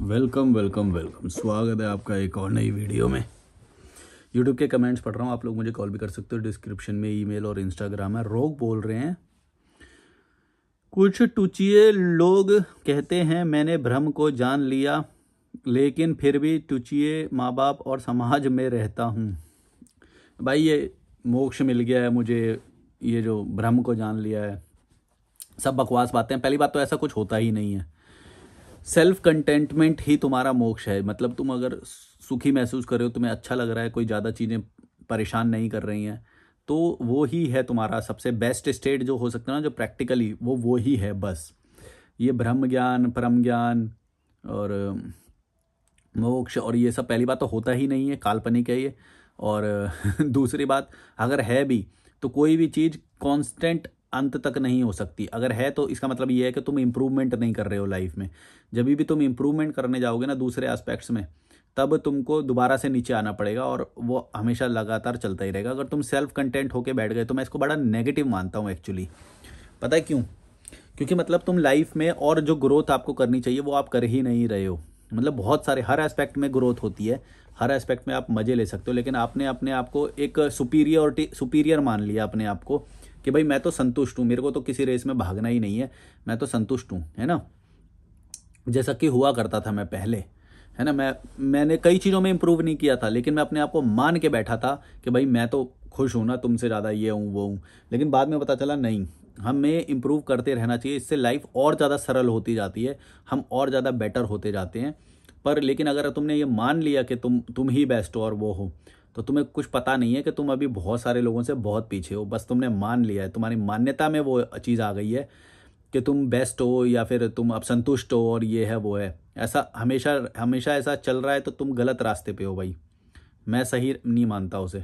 Welcome welcome welcome, स्वागत है आपका एक और नई वीडियो में। यूट्यूब के कमेंट्स पढ़ रहा हूँ। आप लोग मुझे कॉल भी कर सकते हो, डिस्क्रिप्शन में ईमेल और इंस्टाग्राम है। रोग बोल रहे हैं, कुछ टुचिए लोग कहते हैं मैंने भ्रम को जान लिया, लेकिन फिर भी टुचिए माँ बाप और समाज में रहता हूँ। भाई ये मोक्ष मिल गया है मुझे, ये जो भ्रम को जान लिया है, सब बकवास बातें हैं। पहली बात तो ऐसा कुछ होता ही नहीं है। सेल्फ कंटेंटमेंट ही तुम्हारा मोक्ष है। मतलब तुम अगर सुखी महसूस कर रहे हो, तुम्हें अच्छा लग रहा है, कोई ज़्यादा चीज़ें परेशान नहीं कर रही हैं, तो वो ही है तुम्हारा सबसे बेस्ट स्टेट जो हो सकता है ना, जो प्रैक्टिकली वो ही है। बस ये ब्रह्म ज्ञान, परम ज्ञान और मोक्ष और ये सब पहली बात तो होता ही नहीं है, काल्पनिक है ये। और दूसरी बात, अगर है भी तो कोई भी चीज़ कांस्टेंट अंत तक नहीं हो सकती। अगर है तो इसका मतलब ये है कि तुम इम्प्रूवमेंट नहीं कर रहे हो लाइफ में। जब भी तुम इम्प्रूवमेंट करने जाओगे ना दूसरे एस्पेक्ट्स में, तब तुमको दोबारा से नीचे आना पड़ेगा और वो हमेशा लगातार चलता ही रहेगा। अगर तुम सेल्फ कंटेंट होके बैठ गए तो मैं इसको बड़ा नेगेटिव मानता हूँ एक्चुअली। पता है क्यों? क्योंकि मतलब तुम लाइफ में और जो ग्रोथ आपको करनी चाहिए वो आप कर ही नहीं रहे हो। मतलब बहुत सारे हर एस्पेक्ट में ग्रोथ होती है, हर एस्पेक्ट में आप मज़े ले सकते हो, लेकिन आपने अपने आप को एक सुपीरियर मान लिया अपने आप को कि भाई मैं तो संतुष्ट हूँ, मेरे को तो किसी रेस में भागना ही नहीं है, मैं तो संतुष्ट हूँ, है ना। जैसा कि हुआ करता था मैं पहले, है ना। मैंने कई चीज़ों में इम्प्रूव नहीं किया था, लेकिन मैं अपने आप को मान के बैठा था कि भाई मैं तो खुश हूँ ना, तुमसे ज़्यादा ये हूँ वो हूँ। लेकिन बाद में पता चला नहीं, हमें इम्प्रूव करते रहना चाहिए। इससे लाइफ और ज़्यादा सरल होती जाती है, हम और ज़्यादा बेटर होते जाते हैं। पर लेकिन अगर तुमने ये मान लिया कि तुम ही बेस्ट हो और वो हो, तो तुम्हें कुछ पता नहीं है कि तुम अभी बहुत सारे लोगों से बहुत पीछे हो। बस तुमने मान लिया है, तुम्हारी मान्यता में वो चीज़ आ गई है कि तुम बेस्ट हो या फिर तुम अब संतुष्ट हो और ये है वो है। ऐसा हमेशा हमेशा ऐसा चल रहा है तो तुम गलत रास्ते पे हो भाई। मैं सही नहीं मानता उसे।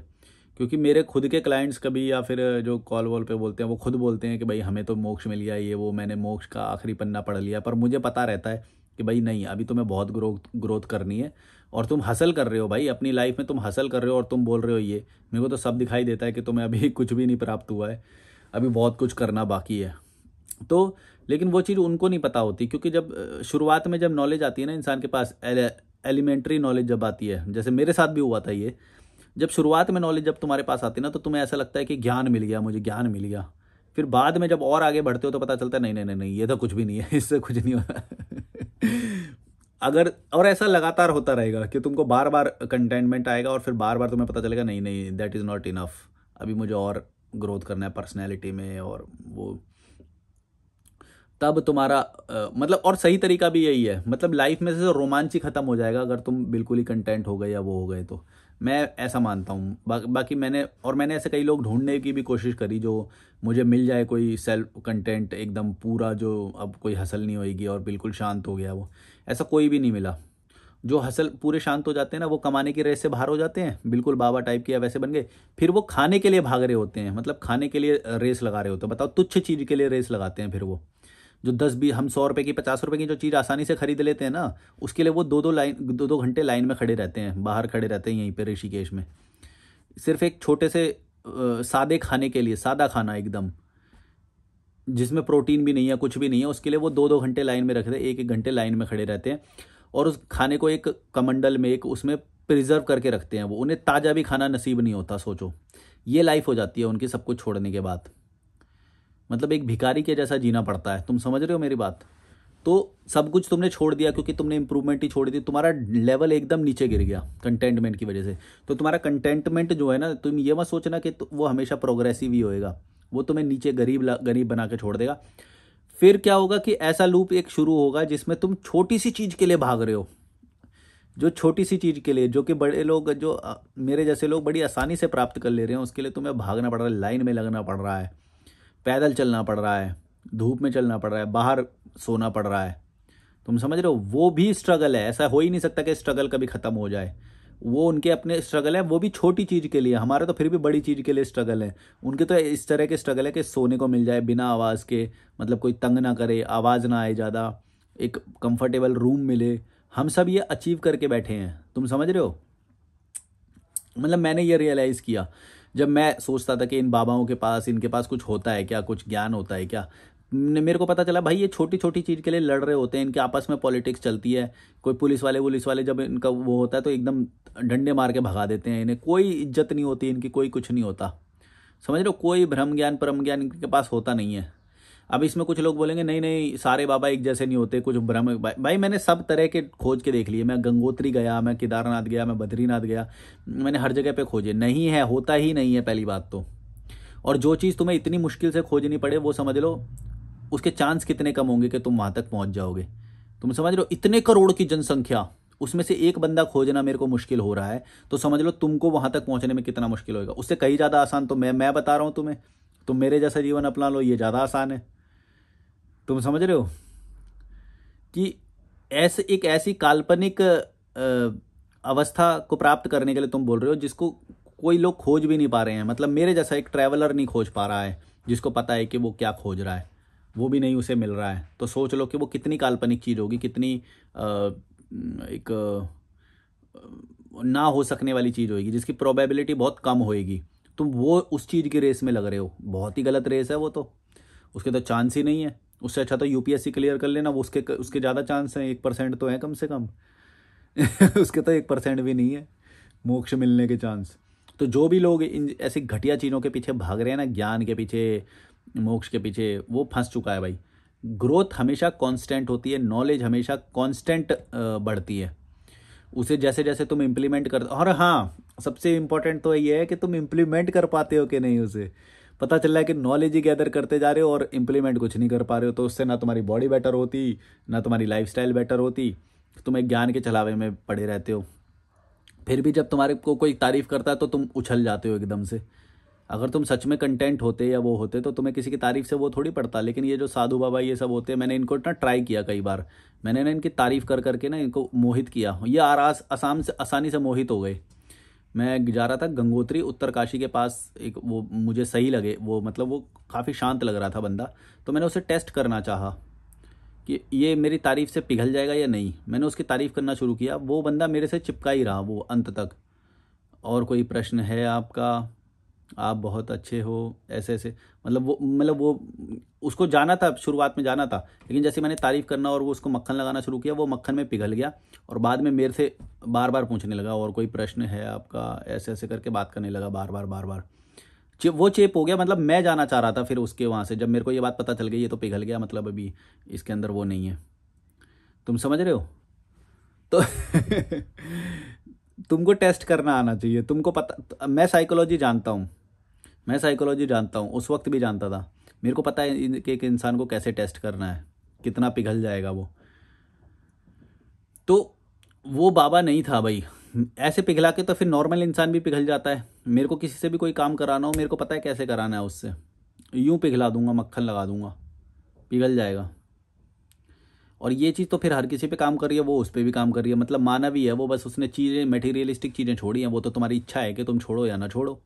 क्योंकि मेरे खुद के क्लाइंट्स कभी या फिर जो कॉल वॉल पे बोलते हैं वो खुद बोलते हैं कि भाई हमें तो मोक्ष मिल गया, ये वो, मैंने मोक्ष का आखिरी पन्ना पढ़ लिया। पर मुझे पता रहता है कि भाई नहीं, अभी तुम्हें बहुत ग्रोथ करनी है। और तुम हसल कर रहे हो भाई अपनी लाइफ में, तुम हसल कर रहे हो और तुम बोल रहे हो ये। मेरे को तो सब दिखाई देता है कि तुम्हें अभी कुछ भी नहीं प्राप्त हुआ है, अभी बहुत कुछ करना बाकी है। तो लेकिन वो चीज़ उनको नहीं पता होती, क्योंकि जब शुरुआत में जब नॉलेज आती है ना इंसान के पास, एलिमेंट्री नॉलेज जब आती है, जैसे मेरे साथ भी हुआ था ये। जब शुरुआत में नॉलेज जब तुम्हारे पास आती है ना, तो तुम्हें ऐसा लगता है कि ज्ञान मिल गया, मुझे ज्ञान मिल गया। फिर बाद में जब और आगे बढ़ते हो तो पता चलता है नहीं नहीं नहीं नहीं, ये तो कुछ भी नहीं है, इससे कुछ नहीं होता। अगर और ऐसा लगातार होता रहेगा कि तुमको बार बार कंटेनमेंट आएगा और फिर बार बार तुम्हें पता चलेगा नहीं नहीं, दैट इज़ नॉट इनफ, अभी मुझे और ग्रोथ करना है पर्सनैलिटी में और वो। तब तुम्हारा मतलब और सही तरीका भी यही है। मतलब लाइफ में से रोमांच ही खत्म हो जाएगा अगर तुम बिल्कुल ही कंटेंट हो गए या वो हो गए तो। मैं ऐसा मानता हूँ। बाकी मैंने ऐसे कई लोग ढूंढने की भी कोशिश करी जो मुझे मिल जाए कोई सेल्फ कंटेंट एकदम पूरा, जो अब कोई हसल नहीं होएगी और बिल्कुल शांत हो गया वो। ऐसा कोई भी नहीं मिला। जो हसल पूरे शांत हो जाते हैं ना, वो कमाने की रेस से बाहर हो जाते हैं, बिल्कुल बाबा टाइप के या वैसे बन गए। फिर वो खाने के लिए भाग रहे होते हैं, मतलब खाने के लिए रेस लगा रहे होते हैं। बताओ, तुच्छ चीज़ के लिए रेस लगाते हैं फिर वो। जो 10-20 हम 100 रुपए की, 50 रुपए की जो चीज़ आसानी से खरीद लेते हैं ना, उसके लिए वो 2-2 घंटे लाइन में खड़े रहते हैं, बाहर खड़े रहते हैं यहीं पे ऋषिकेश में, सिर्फ एक छोटे से सादे खाने के लिए। सादा खाना एकदम, जिसमें प्रोटीन भी नहीं है, कुछ भी नहीं है, उसके लिए वो 2-2 घंटे लाइन में रखते हैं, 1-1 घंटे लाइन में खड़े रहते हैं। और उस खाने को एक कमंडल में, एक उसमें प्रिजर्व करके रखते हैं वो। उन्हें ताज़ा भी खाना नसीब नहीं होता। सोचो, ये लाइफ हो जाती है उनकी सब कुछ छोड़ने के बाद। मतलब एक भिखारी के जैसा जीना पड़ता है। तुम समझ रहे हो मेरी बात? तो सब कुछ तुमने छोड़ दिया क्योंकि तुमने इंप्रूवमेंट ही छोड़ दी, तुम्हारा लेवल एकदम नीचे गिर गया कंटेंटमेंट की वजह से। तो तुम्हारा कंटेंटमेंट जो है ना, तुम ये मत सोचना कि वो हमेशा प्रोग्रेसिव ही होएगा। वो तुम्हें नीचे गरीब बना के छोड़ देगा। फिर क्या होगा कि ऐसा लूप एक शुरू होगा जिसमें तुम छोटी सी चीज़ के लिए भाग रहे हो। जो छोटी सी चीज़ के लिए, जो कि बड़े लोग, जो मेरे जैसे लोग बड़ी आसानी से प्राप्त कर ले रहे हैं, उसके लिए तुम्हें भागना पड़ रहा है, लाइन में लगना पड़ रहा है, पैदल चलना पड़ रहा है, धूप में चलना पड़ रहा है, बाहर सोना पड़ रहा है। तुम समझ रहे हो? वो भी स्ट्रगल है। ऐसा हो ही नहीं सकता कि स्ट्रगल कभी ख़त्म हो जाए। वो उनके अपने स्ट्रगल है, वो भी छोटी चीज़ के लिए। हमारे तो फिर भी बड़ी चीज़ के लिए स्ट्रगल है। उनके तो इस तरह के स्ट्रगल है कि सोने को मिल जाए बिना आवाज़ के, मतलब कोई तंग ना करे, आवाज़ ना आए ज़्यादा, एक कंफर्टेबल रूम मिले। हम सब ये अचीव करके बैठे हैं। तुम समझ रहे हो? मतलब मैंने ये रियलाइज़ किया जब मैं सोचता था कि इन बाबाओं के पास, इनके पास कुछ होता है क्या, कुछ ज्ञान होता है क्या। मेरे को पता चला भाई ये छोटी छोटी चीज़ के लिए लड़ रहे होते हैं, इनके आपस में पॉलिटिक्स चलती है। कोई पुलिस वाले जब इनका वो होता है तो एकदम डंडे मार के भगा देते हैं, इन्हें कोई इज्जत नहीं होती इनकी, कोई कुछ नहीं होता। समझ रहे हो, कोई भ्रम ज्ञान परम ज्ञान इनके पास होता नहीं है। अब इसमें कुछ लोग बोलेंगे नहीं नहीं सारे बाबा एक जैसे नहीं होते, कुछ भ्रम। भाई मैंने सब तरह के खोज के देख लिए, मैं गंगोत्री गया, मैं केदारनाथ गया, मैं बद्रीनाथ गया, मैंने हर जगह पे खोजे, नहीं है, होता ही नहीं है पहली बात तो। और जो चीज़ तुम्हें इतनी मुश्किल से खोजनी पड़े वो समझ लो उसके चांस कितने कम होंगे कि तुम वहां तक पहुंच जाओगे। तुम समझ रहे हो, इतने करोड़ की जनसंख्या, उसमें से एक बंदा खोजना मेरे को मुश्किल हो रहा है, तो समझ लो तुमको वहां तक पहुंचने में कितना मुश्किल होगा। उससे कहीं ज़्यादा आसान तो मैं बता रहा हूं तुम्हें, तुम मेरे जैसा जीवन अपना लो, ये ज़्यादा आसान है। तुम समझ रहे हो कि ऐसे एक ऐसी काल्पनिक अवस्था को प्राप्त करने के लिए तुम बोल रहे हो जिसको कोई लोग खोज भी नहीं पा रहे हैं। मतलब मेरे जैसा एक ट्रैवलर नहीं खोज पा रहा है, जिसको पता है कि वो क्या खोज रहा है, वो भी नहीं उसे मिल रहा है। तो सोच लो कि वो कितनी काल्पनिक चीज़ होगी, कितनी एक ना हो सकने वाली चीज़ होगी, जिसकी प्रोबेबिलिटी बहुत कम होएगी। तुम वो उस चीज़ की रेस में लग रहे हो, बहुत ही गलत रेस है वो तो, उसके तो चांस ही नहीं है। उससे अच्छा तो यूपीएससी क्लियर कर लेना, वो उसके ज़्यादा चांस हैं, 1% तो है कम से कम। उसके तो 1% भी नहीं है मोक्ष मिलने के चांस। तो जो भी लोग इन ऐसी घटिया चीज़ों के पीछे भाग रहे हैं ना, ज्ञान के पीछे, मोक्ष के पीछे, वो फंस चुका है भाई। ग्रोथ हमेशा कांस्टेंट होती है, नॉलेज हमेशा कांस्टेंट बढ़ती है। उसे जैसे जैसे तुम इम्प्लीमेंट कर, और हाँ सबसे इम्पोर्टेंट तो ये है कि तुम इम्प्लीमेंट कर पाते हो कि नहीं। उसे पता चल रहा है कि नॉलेज ही गैदर करते जा रहे हो और इम्प्लीमेंट कुछ नहीं कर पा रहे हो, तो उससे ना तुम्हारी बॉडी बेटर होती, ना तुम्हारी लाइफस्टाइल बेटर होती, तुम एक ज्ञान के चलावे में पड़े रहते हो। फिर भी जब तुम्हारे को कोई तारीफ करता है तो तुम उछल जाते हो एकदम से। अगर तुम सच में कंटेंट होते या वो होते तो तुम्हें किसी की तारीफ से वो थोड़ी पड़ता। लेकिन ये जो साधु बाबा ये सब होते हैं, मैंने इनको ना ट्राई किया कई बार, मैंने ना इनकी तारीफ कर करके ना इनको मोहित किया, ये आसाम से आसानी से मोहित हो गए। मैं जा रहा था गंगोत्री उत्तरकाशी के पास, एक वो मुझे सही लगे, वो मतलब वो काफ़ी शांत लग रहा था बंदा, तो मैंने उसे टेस्ट करना चाहा कि ये मेरी तारीफ से पिघल जाएगा या नहीं। मैंने उसकी तारीफ करना शुरू किया, वो बंदा मेरे से चिपका ही रहा वो अंत तक। और कोई प्रश्न है आपका, आप बहुत अच्छे हो, ऐसे ऐसे, मतलब वो उसको जाना था, शुरुआत में जाना था, लेकिन जैसे मैंने तारीफ करना और वो उसको मक्खन लगाना शुरू किया, वो मक्खन में पिघल गया और बाद में मेरे से बार बार पूछने लगा, और कोई प्रश्न है आपका, ऐसे ऐसे करके बात करने लगा बार बार बार बार। वो चेप हो गया, मतलब मैं जाना चाह रहा था फिर उसके वहाँ से, जब मेरे को ये बात पता चल गई ये तो पिघल गया, मतलब अभी इसके अंदर वो नहीं है। तुम समझ रहे हो तो तुमको टेस्ट करना आना चाहिए, तुमको पता, मैं साइकोलॉजी जानता हूँ, मैं साइकोलॉजी जानता हूँ, उस वक्त भी जानता था। मेरे को पता है कि एक इंसान को कैसे टेस्ट करना है, कितना पिघल जाएगा वो। तो वो बाबा नहीं था भाई, ऐसे पिघला के तो फिर नॉर्मल इंसान भी पिघल जाता है। मेरे को किसी से भी कोई काम कराना हो, मेरे को पता है कैसे कराना है उससे, यूं पिघला दूंगा, मक्खन लगा दूंगा, पिघल जाएगा। और ये चीज़ तो फिर हर किसी पे काम कर रही है, वो उस पर भी काम कर रही है, मतलब मानवीय है वो, बस उसने चीज़ें मटेरियलिस्टिक चीज़ें छोड़ी हैं। वो तो तुम्हारी इच्छा है कि तुम छोड़ो या ना छोड़ो।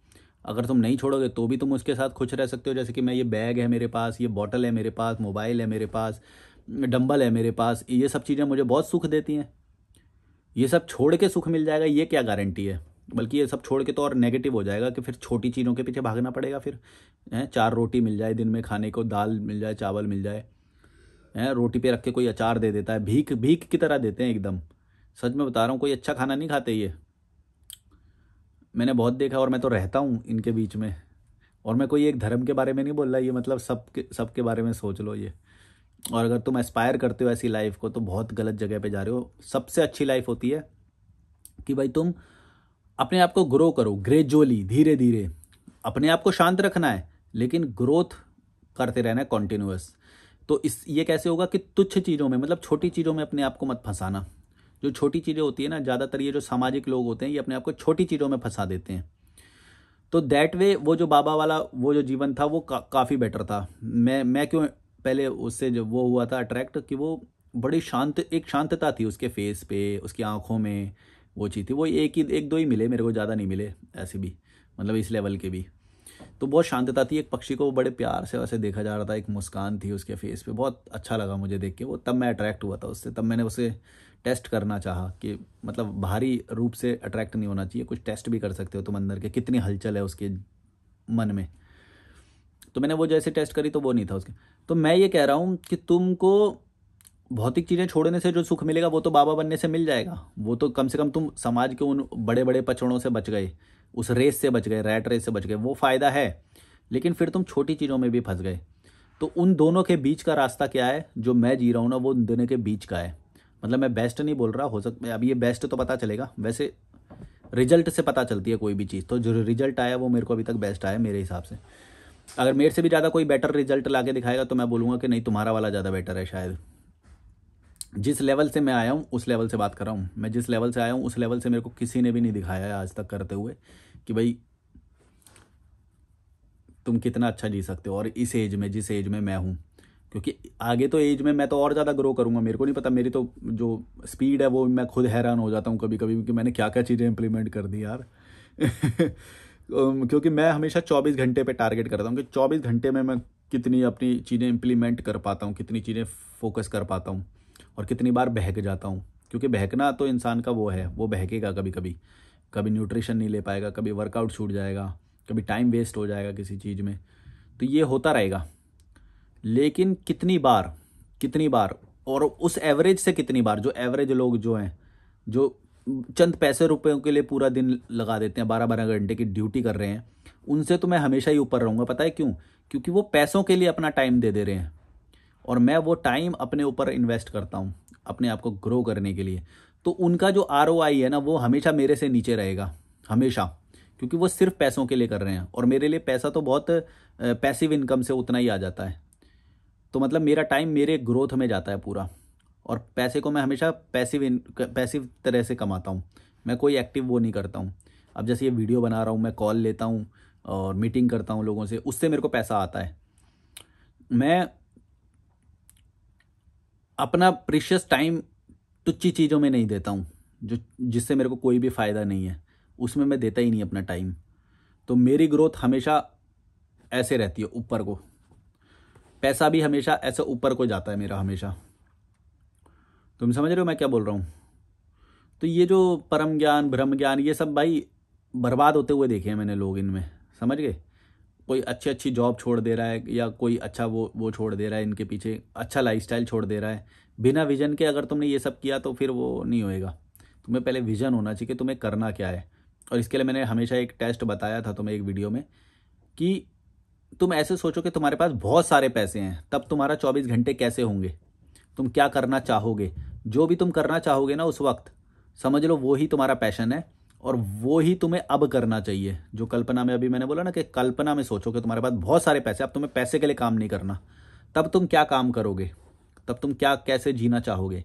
अगर तुम नहीं छोड़ोगे तो भी तुम उसके साथ खुश रह सकते हो। जैसे कि मैं, ये बैग है मेरे पास, ये बॉटल है मेरे पास, मोबाइल है मेरे पास, डंबल है मेरे पास, ये सब चीज़ें मुझे बहुत सुख देती हैं। ये सब छोड़ के सुख मिल जाएगा ये क्या गारंटी है, बल्कि ये सब छोड़ के तो और नेगेटिव हो जाएगा कि फिर छोटी चीज़ों के पीछे भागना पड़ेगा। फिर हैं, 4 रोटी मिल जाए दिन में खाने को, दाल मिल जाए, चावल मिल जाए, हैं, रोटी पे रख के कोई अचार दे देता है, भीख भीख की तरह देते हैं एकदम। सच में बता रहा हूँ, कोई अच्छा खाना नहीं खाते ये, मैंने बहुत देखा, और मैं तो रहता हूँ इनके बीच में। और मैं कोई एक धर्म के बारे में नहीं बोल रहा, ये मतलब सबके बारे में सोच लो ये। और अगर तुम एस्पायर करते हो ऐसी लाइफ को तो बहुत गलत जगह पे जा रहे हो। सबसे अच्छी लाइफ होती है कि भाई तुम अपने आप को ग्रो करो, ग्रेजुअली, धीरे धीरे। अपने आप को शांत रखना है लेकिन ग्रोथ करते रहना है, कॉन्टिन्यूअस। तो इस ये कैसे होगा कि तुच्छ चीज़ों में, मतलब छोटी चीज़ों में अपने आप को मत फंसाना। जो छोटी चीज़ें होती है ना, ज़्यादातर ये जो सामाजिक लोग होते हैं ये अपने आप को छोटी चीज़ों में फंसा देते हैं। तो दैट वे वो जो बाबा वाला वो जो जीवन था वो काफ़ी बेटर था। मैं क्यों पहले उससे जो वो हुआ था अट्रैक्ट, कि वो बड़ी शांत, एक शांतता थी उसके फेस पे, उसकी आंखों में वो चीज़ थी। वो एक दो ही मिले मेरे को, ज़्यादा नहीं मिले ऐसे भी, मतलब इस लेवल के भी। तो बहुत शांतता थी, एक पक्षी को बड़े प्यार से वैसे देखा जा रहा था, एक मुस्कान थी उसके फेस पे, बहुत अच्छा लगा मुझे देख के वो। तब मैं अट्रैक्ट हुआ था उससे, तब मैंने उसे टेस्ट करना चाहा कि मतलब बाहरी रूप से अट्रैक्ट नहीं होना चाहिए, कुछ टेस्ट भी कर सकते हो तुम अंदर के, कितनी हलचल है उसके मन में। तो मैंने वो जैसे टेस्ट करी तो वो नहीं था उसके। तो मैं ये कह रहा हूँ कि तुमको भौतिक चीज़ें छोड़ने से जो सुख मिलेगा वो तो बाबा बनने से मिल जाएगा। वो तो कम से कम तुम समाज के उन बड़े बड़े पचड़ों से बच गए, उस रेस से बच गए, रैट रेस से बच गए, वो फ़ायदा है। लेकिन फिर तुम छोटी चीज़ों में भी फंस गए। तो उन दोनों के बीच का रास्ता क्या है जो मैं जी रहा हूँ ना, वो उन दोनों के बीच का है। मतलब मैं बेस्ट नहीं बोल रहा, हो सकता है अभी ये बेस्ट तो पता चलेगा, वैसे रिजल्ट से पता चलती है कोई भी चीज़। तो जो रिजल्ट आया वो मेरे को अभी तक बेस्ट आया मेरे हिसाब से। अगर मेरे से भी ज़्यादा कोई बेटर रिजल्ट ला के दिखाएगा तो मैं बोलूँगा कि नहीं तुम्हारा वाला ज़्यादा बेटर है शायद। जिस लेवल से मैं आया हूँ उस लेवल से बात कर रहा हूँ मैं, जिस लेवल से आया हूँ उस लेवल से मेरे को किसी ने भी नहीं दिखाया है आज तक करते हुए कि भाई तुम कितना अच्छा जी सकते हो। और इस एज में, जिस एज में मैं हूँ, क्योंकि आगे तो एज में मैं तो और ज़्यादा ग्रो करूँगा, मेरे को नहीं पता, मेरी तो जो स्पीड है वो मैं खुद हैरान हो जाता हूँ कभी कभी, क्योंकि मैंने क्या क्या चीज़ें इंप्लीमेंट कर दी यार। क्योंकि मैं हमेशा 24 घंटे पे टारगेट करता हूँ कि 24 घंटे में मैं कितनी अपनी चीज़ें इंप्लीमेंट कर पाता हूँ, कितनी चीज़ें फोकस कर पाता हूँ, और कितनी बार बहक जाता हूँ। क्योंकि बहकना तो इंसान का वो है, वो बहकेगा कभी कभी, कभी न्यूट्रिशन नहीं ले पाएगा, कभी वर्कआउट छूट जाएगा, कभी टाइम वेस्ट हो जाएगा किसी चीज़ में, तो ये होता रहेगा। लेकिन कितनी बार, कितनी बार, और उस एवरेज से कितनी बार, जो एवरेज लोग जो हैं, जो चंद पैसे रुपयों के लिए पूरा दिन लगा देते हैं, 12-12 घंटे की ड्यूटी कर रहे हैं, उनसे तो मैं हमेशा ही ऊपर रहूँगा। पता है क्यों? क्योंकि वो पैसों के लिए अपना टाइम दे दे रहे हैं, और मैं वो टाइम अपने ऊपर इन्वेस्ट करता हूँ अपने आप को ग्रो करने के लिए। तो उनका जो ROI है ना, वो हमेशा मेरे से नीचे रहेगा, हमेशा, क्योंकि वो सिर्फ पैसों के लिए कर रहे हैं। और मेरे लिए पैसा तो बहुत पैसिव इनकम से उतना ही आ जाता है। तो मतलब मेरा टाइम मेरे ग्रोथ में जाता है पूरा, और पैसे को मैं हमेशा पैसिव तरह से कमाता हूँ। मैं कोई एक्टिव वो नहीं करता हूँ। अब जैसे ये वीडियो बना रहा हूँ, मैं कॉल लेता हूँ और मीटिंग करता हूँ लोगों से, उससे मेरे को पैसा आता है। मैं अपना प्रीशियस टाइम तुच्छी चीज़ों में नहीं देता हूँ, जो जिससे मेरे को कोई भी फ़ायदा नहीं है, उसमें मैं देता ही नहीं अपना टाइम। तो मेरी ग्रोथ हमेशा ऐसे रहती है ऊपर को, पैसा भी हमेशा ऐसे ऊपर को जाता है मेरा हमेशा। तुम समझ रहे हो मैं क्या बोल रहा हूँ? तो ये जो परम ज्ञान, ब्रह्म ज्ञान, ये सब भाई बर्बाद होते हुए देखे हैं मैंने लोग इनमें, समझ गए? कोई अच्छी अच्छी जॉब छोड़ दे रहा है, या कोई अच्छा वो छोड़ दे रहा है, इनके पीछे अच्छा लाइफस्टाइल छोड़ दे रहा है बिना विजन के। अगर तुमने ये सब किया तो फिर वो नहीं होएगा। तुम्हें पहले विजन होना चाहिए कि तुम्हें करना क्या है। और इसके लिए मैंने हमेशा एक टेस्ट बताया था तुम्हें एक वीडियो में, कि तुम ऐसे सोचो कि तुम्हारे पास बहुत सारे पैसे हैं, तब तुम्हारा 24 घंटे कैसे होंगे, तुम क्या करना चाहोगे। जो भी तुम करना चाहोगे ना उस वक्त, समझ लो वो ही तुम्हारा पैशन है, और वो ही तुम्हें अब करना चाहिए। जो कल्पना में अभी मैंने बोला ना, कि कल्पना में सोचो कि तुम्हारे पास बहुत सारे पैसे, अब तुम्हें पैसे के लिए काम नहीं करना, तब तुम क्या काम करोगे, तब तुम क्या कैसे जीना चाहोगे।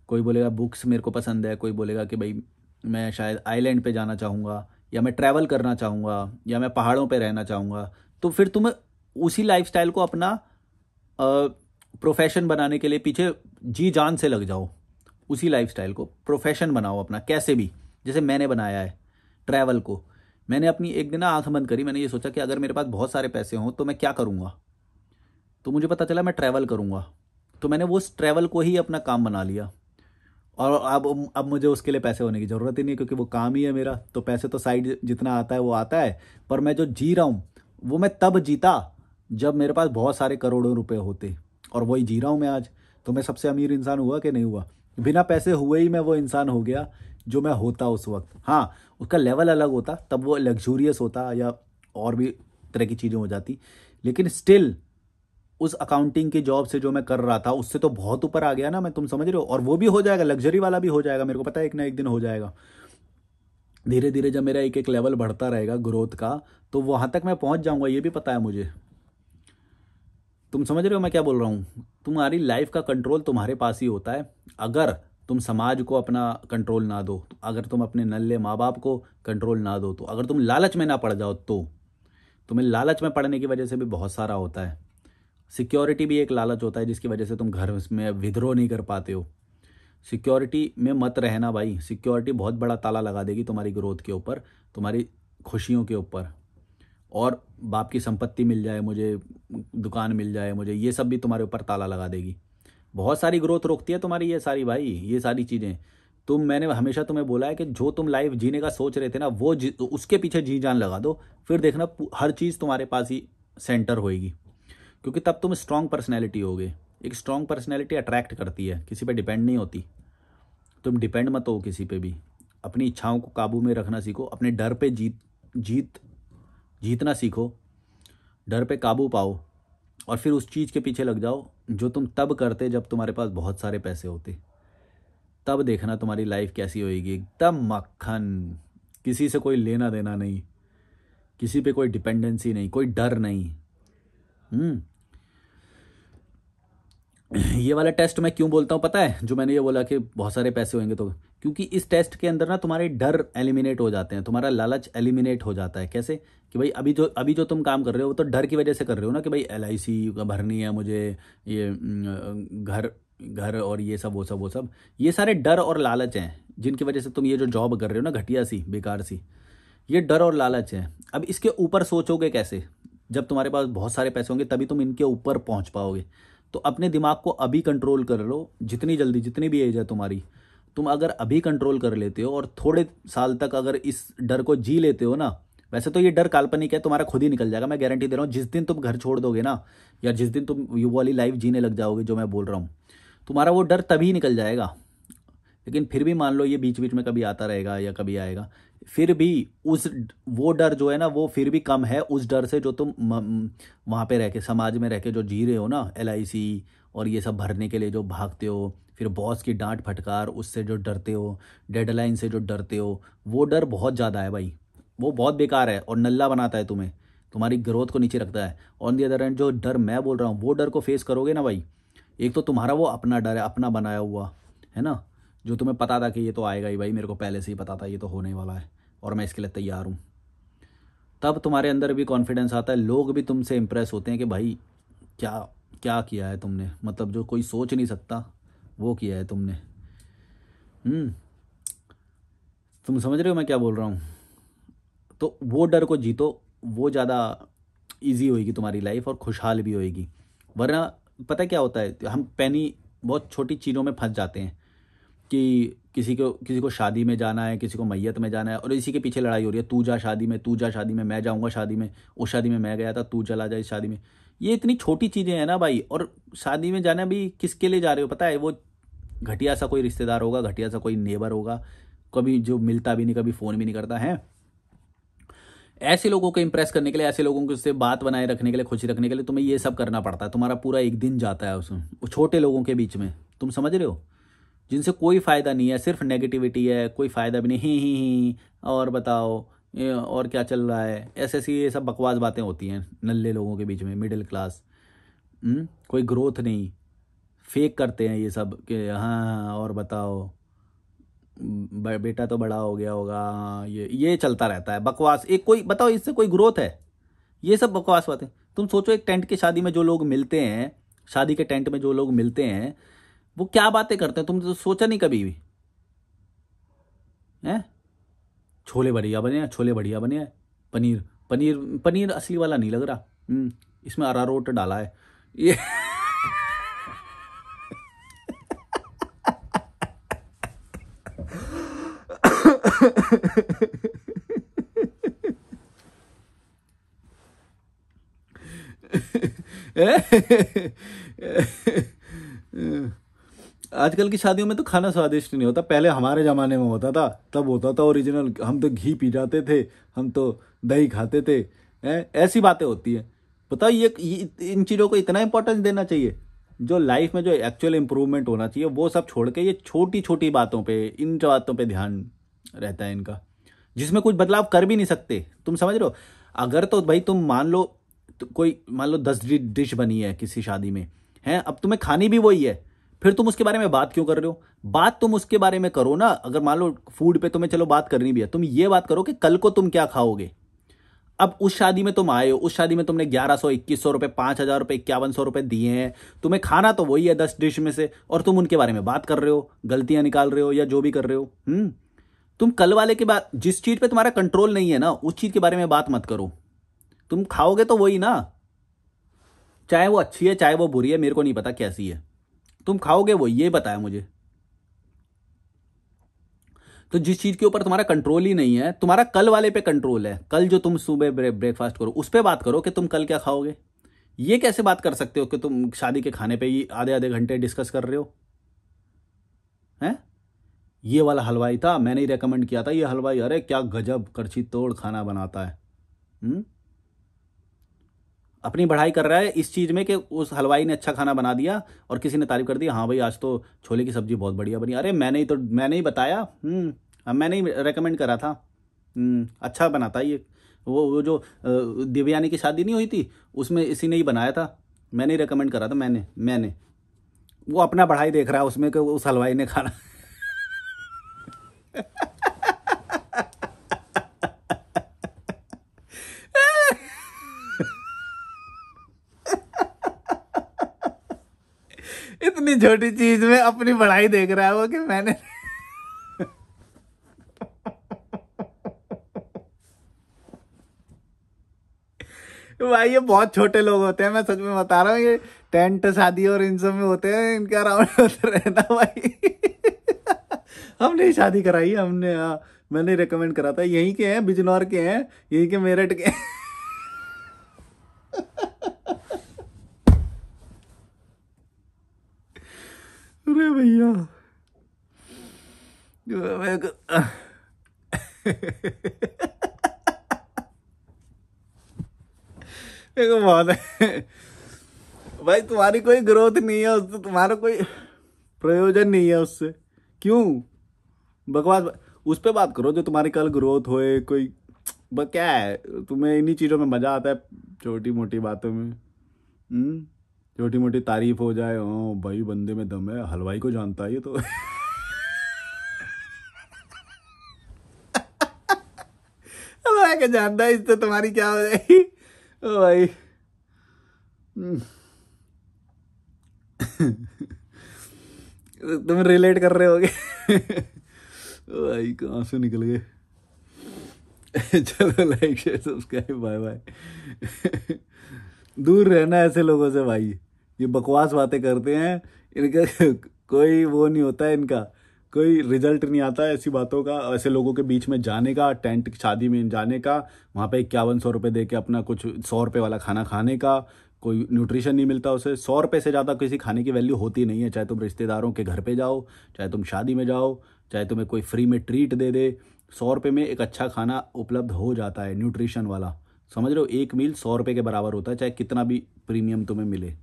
कोई बोलेगा बुक्स मेरे को पसंद है, कोई बोलेगा कि भाई मैं शायद आइलैंड पे जाना चाहूँगा, या मैं ट्रैवल करना चाहूँगा, या मैं पहाड़ों पे रहना चाहूँगा। तो फिर तुम उसी लाइफस्टाइल को अपना प्रोफेशन बनाने के लिए पीछे जी जान से लग जाओ। उसी लाइफस्टाइल को प्रोफेशन बनाओ अपना, कैसे भी, जैसे मैंने बनाया है ट्रैवल को। मैंने अपनी एक दिन ना आंख बंद करी, मैंने ये सोचा कि अगर मेरे पास बहुत सारे पैसे हों तो मैं क्या करूँगा। तो मुझे पता चला मैं ट्रैवल करूँगा। तो मैंने वो ट्रैवल को ही अपना काम बना लिया। और अब मुझे उसके लिए पैसे होने की ज़रूरत ही नहीं, क्योंकि वो काम ही है मेरा। तो पैसे तो साइड जितना आता है वो आता है, पर मैं जो जी रहा हूँ वो मैं तब जीता जब मेरे पास बहुत सारे करोड़ों रुपए होते, और वही जी रहा हूँ मैं आज। तो मैं सबसे अमीर इंसान हुआ कि नहीं हुआ? बिना पैसे हुए ही मैं वो इंसान हो गया जो मैं होता उस वक्त। हाँ, उसका लेवल अलग होता, तब वो लग्जूरियस होता, या और भी तरह की चीज़ें हो जाती, लेकिन स्टिल उस अकाउंटिंग की जॉब से जो मैं कर रहा था उससे तो बहुत ऊपर आ गया ना मैं, तुम समझ रहे हो? और वो भी हो जाएगा, लग्जरी वाला भी हो जाएगा, मेरे को पता है एक ना एक दिन हो जाएगा। धीरे धीरे जब मेरा एक एक लेवल बढ़ता रहेगा ग्रोथ का, तो वहाँ तक मैं पहुँच जाऊँगा, ये भी पता है मुझे। तुम समझ रहे हो मैं क्या बोल रहा हूँ? तुम्हारी लाइफ का कंट्रोल तुम्हारे पास ही होता है। अगर तुम समाज को अपना कंट्रोल ना दो, अगर तुम अपने नल्ले माँ बाप को कंट्रोल ना दो, तो अगर तुम लालच में ना पड़ जाओ, तो तुम्हें लालच में पड़ने की वजह से भी बहुत सारा होता है। सिक्योरिटी भी एक लालच होता है, जिसकी वजह से तुम घर में विद्रोह नहीं कर पाते हो। सिक्योरिटी में मत रहना भाई, सिक्योरिटी बहुत बड़ा ताला लगा देगी तुम्हारी ग्रोथ के ऊपर, तुम्हारी खुशियों के ऊपर। और बाप की संपत्ति मिल जाए मुझे, दुकान मिल जाए मुझे, ये सब भी तुम्हारे ऊपर ताला लगा देगी। बहुत सारी ग्रोथ रोकती है तुम्हारी ये सारी भाई, ये सारी चीज़ें। मैंने हमेशा तुम्हें बोला है कि जो तुम लाइफ जीने का सोच रहे थे ना, वो उसके पीछे जी जान लगा दो, फिर देखना हर चीज़ तुम्हारे पास ही सेंटर होएगी, क्योंकि तब तुम स्ट्रांग पर्सनैलिटी होगे। एक स्ट्रांग पर्सनैलिटी अट्रैक्ट करती है, किसी पे डिपेंड नहीं होती। तुम डिपेंड मत हो किसी पे भी। अपनी इच्छाओं को काबू में रखना सीखो, अपने डर पे जीतना सीखो, डर पे काबू पाओ, और फिर उस चीज़ के पीछे लग जाओ जो तुम तब करते जब तुम्हारे पास बहुत सारे पैसे होते। तब देखना तुम्हारी लाइफ कैसी होएगी, एकदम मक्खन, किसी से कोई लेना देना नहीं, किसी पे कोई डिपेंडेंसी नहीं, कोई डर नहीं। हम्म ये वाला टेस्ट मैं क्यों बोलता हूँ पता है, जो मैंने ये बोला कि बहुत सारे पैसे होंगे तो, क्योंकि इस टेस्ट के अंदर ना तुम्हारे डर एलिमिनेट हो जाते हैं, तुम्हारा लालच एलिमिनेट हो जाता है। कैसे कि भाई अभी जो तुम काम कर रहे हो वो तो डर की वजह से कर रहे हो ना, कि भाई LIC भरनी है मुझे, ये घर घर और ये सब वो सब ये सारे डर और लालच हैं, जिनकी वजह से तुम ये जो जॉब कर रहे हो ना घटिया सी बेकार सी, ये डर और लालच है। अब इसके ऊपर सोचोगे कैसे? जब तुम्हारे पास बहुत सारे पैसे होंगे तभी तुम इनके ऊपर पहुंच पाओगे। तो अपने दिमाग को अभी कंट्रोल कर लो, जितनी जल्दी, जितनी भी एज है तुम्हारी, तुम अगर अभी कंट्रोल कर लेते हो और थोड़े साल तक अगर इस डर को जी लेते हो ना, वैसे तो ये डर काल्पनिक है, तुम्हारा खुद ही निकल जाएगा, मैं गारंटी दे रहा हूँ। जिस दिन तुम घर छोड़ दोगे ना, या जिस दिन तुम ये वाली लाइफ जीने लग जाओगे जो मैं बोल रहा हूँ, तुम्हारा वो डर तभी निकल जाएगा। लेकिन फिर भी मान लो ये बीच बीच में कभी आता रहेगा या कभी आएगा, फिर भी उस वो डर जो है ना, वो फिर भी कम है उस डर से जो तुम वहाँ पे रह के, समाज में रह के जो जी रहे हो ना, LIC और ये सब भरने के लिए जो भागते हो, फिर बॉस की डांट फटकार उससे जो डरते हो, डेडलाइन से जो डरते हो, वो डर बहुत ज़्यादा है भाई। वो बहुत बेकार है और नल्ला बनाता है तुम्हें, तुम्हारी ग्रोथ को नीचे रखता है। ऑन दी अदर हैंड जो डर मैं बोल रहा हूँ, वो डर को फेस करोगे ना भाई, एक तो तुम्हारा वो अपना डर है, अपना बनाया हुआ है ना, जो तुम्हें पता था कि ये तो आएगा ही भाई, मेरे को पहले से ही पता था ये तो होने वाला है और मैं इसके लिए तैयार हूँ। तब तुम्हारे अंदर भी कॉन्फिडेंस आता है, लोग भी तुमसे इम्प्रेस होते हैं कि भाई क्या क्या किया है तुमने, मतलब जो कोई सोच नहीं सकता वो किया है तुमने। हम्म तुम समझ रहे हो मैं क्या बोल रहा हूँ? तो वो डर को जीतो, वो ज़्यादा इजी होएगी तुम्हारी लाइफ और खुशहाल भी होएगी। वरना पता क्या होता है, हम पैनी बहुत छोटी चीज़ों में फंस जाते हैं कि किसी को शादी में जाना है, किसी को मैयत में जाना है, और इसी के पीछे लड़ाई हो रही है, तू जा शादी में, तू जा शादी में, मैं जाऊंगा शादी में, उस शादी में मैं गया था, तू चला जा इस शादी में। ये इतनी छोटी चीज़ें हैं ना भाई। और शादी में जाना भी किसके लिए जा रहे हो पता है? वो घटिया सा कोई रिश्तेदार होगा, घटिया सा कोई नेबर होगा, कभी जो मिलता भी नहीं, कभी फ़ोन भी नहीं करता है, ऐसे लोगों को इंप्रेस करने के लिए, ऐसे लोगों को से बात बनाए रखने के लिए, खुशी रखने के लिए तुम्हें ये सब करना पड़ता है। तुम्हारा पूरा एक दिन जाता है उसमें, वो छोटे लोगों के बीच में, तुम समझ रहे हो, जिनसे कोई फ़ायदा नहीं है, सिर्फ नेगेटिविटी है, कोई फ़ायदा भी नहीं। ही और बताओ ये और क्या चल रहा है, ऐसे ऐसी ये सब बकवास बातें होती हैं नल्ले लोगों के बीच में, मिडिल क्लास। कोई ग्रोथ नहीं, फेक करते हैं ये सब कि हाँ और बताओ बेटा तो बड़ा हो गया होगा, ये चलता रहता है बकवास। एक कोई बताओ इससे कोई ग्रोथ है? ये सब बकवास बातें। तुम सोचो एक टेंट की शादी में जो लोग मिलते हैं, शादी के टेंट में जो लोग मिलते हैं, वो क्या बातें करते हैं, तुमने तो सोचा नहीं कभी भी है? छोले बढ़िया बने हैं, छोले बढ़िया बने हैं, पनीर पनीर पनीर असली वाला नहीं लग रहा, इसमें अरारोट डाला है ये आजकल की शादियों में तो खाना स्वादिष्ट नहीं होता, पहले हमारे ज़माने में होता था, तब होता था ओरिजिनल। हम तो घी पी जाते थे, हम तो दही खाते थे, ऐसी बातें होती हैं। बताओ ये इन चीज़ों को इतना इंपॉर्टेंस देना चाहिए? जो लाइफ में जो एक्चुअल इंप्रूवमेंट होना चाहिए वो सब छोड़ के ये छोटी छोटी बातों पे, इन बातों पे ध्यान रहता है इनका, जिसमें कुछ बदलाव कर भी नहीं सकते। तुम समझ रहे हो? अगर तो भाई तुम मान लो, तो कोई मान लो 10 डिश बनी है किसी शादी में, है, अब तुम्हें खानी भी वही है, फिर तुम उसके बारे में बात क्यों कर रहे हो? बात तुम उसके बारे में करो ना। अगर मान लो फूड पे तुम्हें चलो बात करनी भी है, तुम ये बात करो कि कल को तुम क्या खाओगे। अब उस शादी में तुम आए हो, उस शादी में तुमने 1100, 2100 रुपए, 5000 रुपए, 5100 रुपए दिए हैं, तुम्हें खाना तो वही है 10 डिश में से, और तुम उनके बारे में बात कर रहे हो, गलतियां निकाल रहे हो या जो भी कर रहे हो। तुम कल वाले के बाद जिस चीज पे तुम्हारा कंट्रोल नहीं है ना, उस चीज के बारे में बात मत करो। तुम खाओगे तो वही ना, चाहे वो अच्छी है चाहे वो बुरी है, मेरे को नहीं पता कैसी है, तुम खाओगे वो, ये बताया मुझे। तो जिस चीज़ के ऊपर तुम्हारा कंट्रोल ही नहीं है, तुम्हारा कल वाले पे कंट्रोल है, कल जो तुम सुबह ब्रेकफास्ट करो उस पर बात करो कि तुम कल क्या खाओगे। ये कैसे बात कर सकते हो कि तुम शादी के खाने पे ही आधे आधे घंटे डिस्कस कर रहे हो? हैं? ये वाला हलवाई था, मैंने ही रेकमेंड किया था ये हलवाई, अरे क्या गजब करछी तोड़ खाना बनाता है। अपनी बढ़ाई कर रहा है इस चीज़ में कि उस हलवाई ने अच्छा खाना बना दिया और किसी ने तारीफ कर दी, हाँ भाई आज तो छोले की सब्जी बहुत बढ़िया बनी। अरे मैंने ही बताया, अब मैंने ही रेकमेंड करा था। अच्छा बनाता है ये। वो जो देवयानी की शादी नहीं हुई थी उसमें इसी ने ही बनाया था, मैंने ही रेकमेंड करा था। मैंने वो अपना बढ़ाई देख रहा है उसमें कि उस हलवाई ने खाना इतनी छोटी चीज में अपनी बढ़ाई देख रहा है वो कि मैंने भाई ये बहुत छोटे लोग होते हैं, मैं सच में बता रहा हूँ। ये टेंट शादी और इन सब में होते हैं, इनके अराउंड होते रहना भाई। हमने ही शादी कराई, हमने, हाँ मैंने रिकमेंड करा था। यहीं के हैं, बिजनौर के हैं, यहीं के मेरठ के हैं। अरे भैया मेरे को मेरे को बहुत है भाई, तुम्हारी कोई ग्रोथ नहीं है उससे, तुम्हारा कोई प्रयोजन नहीं है उससे। क्यों बकवास उस पे बात करो जो तुम्हारी कल ग्रोथ होए। कोई क्या है, तुम्हें इन्हीं चीज़ों में मज़ा आता है, छोटी मोटी बातों में। छोटी मोटी तारीफ हो जाए, ओ भाई बंदे में दम है, हलवाई को जानता है ये तो। हलवाई को जानता है, इससे तुम्हारी क्या हो जाएगी ओ भाई। तुम रिलेट कर रहे होगे। ओ भाई कहाँ से निकल गए। चलो like share subscribe, bye bye. दूर रहना ऐसे लोगों से भाई, ये बकवास बातें करते हैं, इनका कोई वो नहीं होता है, इनका कोई रिजल्ट नहीं आता है ऐसी बातों का। ऐसे लोगों के बीच में जाने का, टेंट की शादी में जाने का, वहाँ पे 5100 रुपये दे के अपना कुछ 100 रुपये वाला खाना खाने का, कोई न्यूट्रिशन नहीं मिलता उसे। 100 रुपये से ज़्यादा किसी खाने की वैल्यू होती नहीं है, चाहे तुम रिश्तेदारों के घर पे जाओ, चाहे तुम शादी में जाओ, चाहे तुम्हें कोई फ्री में ट्रीट दे दे। 100 रुपये में एक अच्छा खाना उपलब्ध हो जाता है, न्यूट्रिशन वाला। समझ रहे हो, एक मील 100 रुपये के बराबर होता है, चाहे कितना भी प्रीमियम तुम्हें मिले।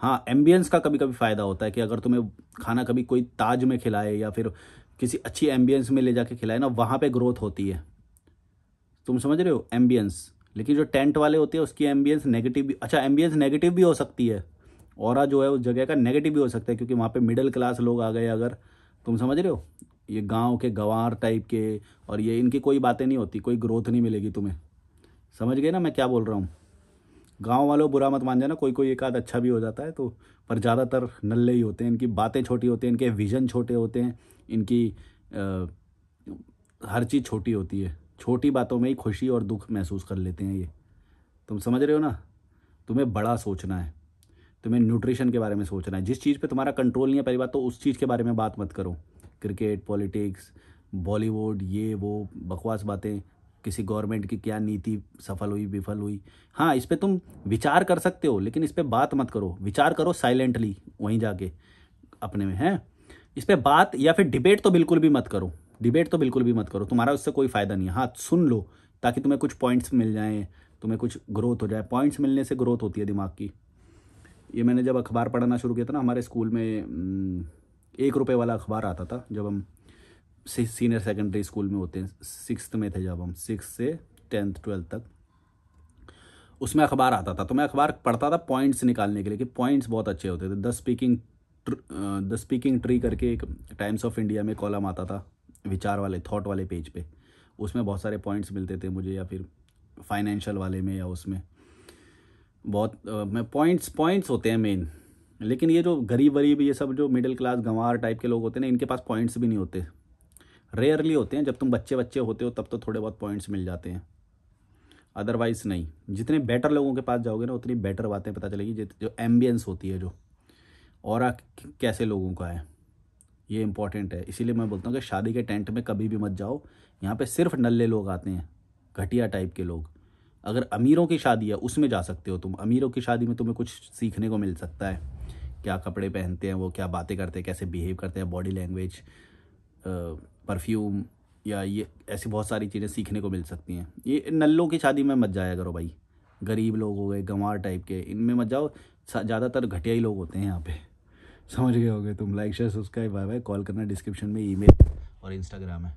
हाँ एम्बियंस का कभी कभी फ़ायदा होता है कि अगर तुम्हें खाना कभी कोई ताज में खिलाए या फिर किसी अच्छी एम्बियंस में ले जाके खिलाए ना, वहाँ पे ग्रोथ होती है। तुम समझ रहे हो, एम्बियंस। लेकिन जो टेंट वाले होते हैं उसकी एम्बियंस नेगेटिव भी, अच्छा एम्बियंस नेगेटिव भी हो सकती है, ऑरा जो है उस जगह का नेगेटिव भी हो सकता है, क्योंकि वहाँ पे मिडिल क्लास लोग आ गए अगर, तुम समझ रहे हो, ये गांव के गंवार टाइप के, और ये इनकी कोई बातें नहीं होती, कोई ग्रोथ नहीं मिलेगी तुम्हें। समझ गए ना मैं क्या बोल रहा हूँ। गांव वालों बुरा मत मान जाना, कोई कोई एक आध अच्छा भी हो जाता है तो, पर ज़्यादातर नल्ले ही होते हैं, इनकी बातें छोटी होती हैं, इनके विज़न छोटे होते हैं, इनकी हर चीज़ छोटी होती है, छोटी बातों में ही खुशी और दुख महसूस कर लेते हैं ये। तुम समझ रहे हो ना, तुम्हें बड़ा सोचना है, तुम्हें न्यूट्रिशन के बारे में सोचना है। जिस चीज़ पे तुम्हारा कंट्रोल नहीं है पहली बात तो उस चीज़ के बारे में बात मत करो। क्रिकेट, पॉलिटिक्स, बॉलीवुड, ये वो बकवास बातें, किसी गवर्नमेंट की क्या नीति सफल हुई विफल हुई, हाँ इस पे तुम विचार कर सकते हो, लेकिन इस पे बात मत करो। विचार करो साइलेंटली वहीं जाके अपने में, हैं इस पे बात, या फिर डिबेट तो बिल्कुल भी मत करो। डिबेट तो बिल्कुल भी मत करो, तुम्हारा उससे कोई फ़ायदा नहीं है। हाँ सुन लो ताकि तुम्हें कुछ पॉइंट्स मिल जाएँ, तुम्हें कुछ ग्रोथ हो जाए। पॉइंट्स मिलने से ग्रोथ होती है दिमाग की। ये मैंने जब अखबार पढ़ना शुरू किया था ना, हमारे स्कूल में 1 रुपये वाला अखबार आता था जब हम सीनियर सेकेंडरी स्कूल में होते हैं, 6th में थे जब हम, 6 से 10th 12th तक, उसमें अखबार आता था। तो मैं अखबार पढ़ता था पॉइंट्स निकालने के लिए, कि पॉइंट्स बहुत अच्छे होते थे। द स्पीकिंग ट्री करके एक टाइम्स ऑफ इंडिया में कॉलम आता था, विचार वाले, थॉट वाले पेज पे, उसमें बहुत सारे पॉइंट्स मिलते थे मुझे, या फिर फाइनेंशियल वाले में, या उसमें बहुत मैं पॉइंट्स होते हैं मेन। लेकिन ये जो गरीब वरीब, ये सब जो मिडिल क्लास गंवार टाइप के लोग होते हैं ना, इनके पास पॉइंट्स भी नहीं होते, रेयरली होते हैं। जब तुम बच्चे होते हो तब तो थोड़े बहुत पॉइंट्स मिल जाते हैं, अदरवाइज नहीं। जितने बेटर लोगों के पास जाओगे ना उतनी बेटर बातें पता चलेगी, जो एम्बियंस होती है, जो ऑरा कैसे लोगों का है, ये इंपॉर्टेंट है। इसीलिए मैं बोलता हूँ कि शादी के टेंट में कभी भी मत जाओ। यहाँ पे सिर्फ नल्ले लोग आते हैं, घटिया टाइप के लोग। अगर अमीरों की शादी है उसमें जा सकते हो तुम। अमीरों की शादी में तुम्हें कुछ सीखने को मिल सकता है, क्या कपड़े पहनते हैं वो, क्या बातें करते हैं, कैसे बिहेव करते हैं, बॉडी लैंग्वेज, परफ्यूम, या ये ऐसी बहुत सारी चीज़ें सीखने को मिल सकती हैं। ये नल्लों की शादी में मत जाया करो भाई। गरीब लोग हो गए, गंवार टाइप के, इनमें मत जाओ। ज़्यादातर घटिया ही लोग होते हैं यहाँ पे। समझ गए होगे तुम। Like share subscribe, bye bye. Call करना डिस्क्रिप्शन में ईमेल और इंस्टाग्राम है।